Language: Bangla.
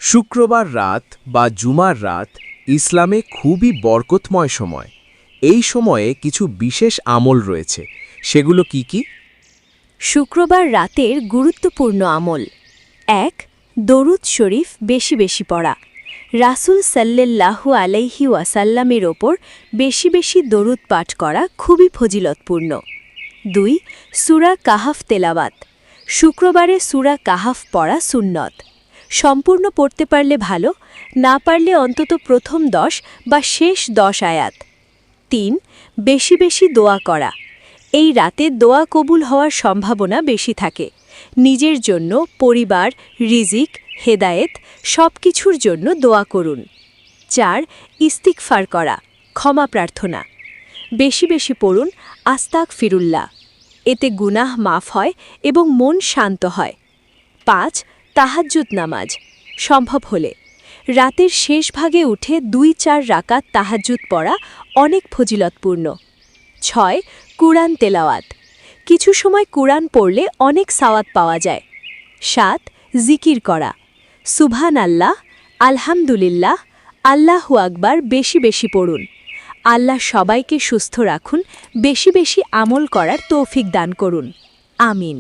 শুক্রবার রাত বা জুমার রাত ইসলামে খুবই বরকতময় সময়। এই সময়ে কিছু বিশেষ আমল রয়েছে, সেগুলো কি কি? শুক্রবার রাতের গুরুত্বপূর্ণ আমল ১. দরুদ শরীফ বেশি বেশি পড়া। রাসূল সাল্লাল্লাহু আলাইহি ওয়াসাল্লামের ওপর বেশি বেশি দরুদ পাঠ করা খুবই ফজিলতপূর্ণ। ২. সূরা কাহাফ তেলাওয়াত। শুক্রবারে সূরা কাহাফ পড়া সুন্নত। সম্পূর্ণ পড়তে পারলে ভালো, না পারলে অন্তত প্রথম ১০ বা শেষ ১০ আয়াত। ৩. বেশি বেশি দোয়া করা। এই রাতে দোয়া কবুল হওয়ার সম্ভাবনা বেশি থাকে। নিজের জন্য, পরিবার, রিজিক, হেদায়েত সব কিছুর জন্য দোয়া করুন। ৪. ইস্তিগফার করা, ক্ষমা প্রার্থনা। বেশি বেশি পড়ুন আস্তাগফিরুল্লাহ। এতে গুনাহ মাফ হয় এবং মন শান্ত হয়। ৫. তাহাজ্জুদ নামাজ, সম্ভব হলে রাতের শেষ ভাগে উঠে ২-৪ রাকাত তাহাজ্জুদ পড়া অনেক ফজিলতপূর্ণ। ৬. কুরআন তেলাওয়াত। কিছু সময় কুরআন পড়লে অনেক সওয়াব পাওয়া যায়। ৭. জিকির করা, সুবহানাল্লাহ, আলহামদুলিল্লাহ, আল্লাহু আকবার বেশি বেশি পড়ুন। আল্লাহ সবাইকে সুস্থ রাখুন, বেশি বেশি আমল করার তৌফিক দান করুন। আমিন।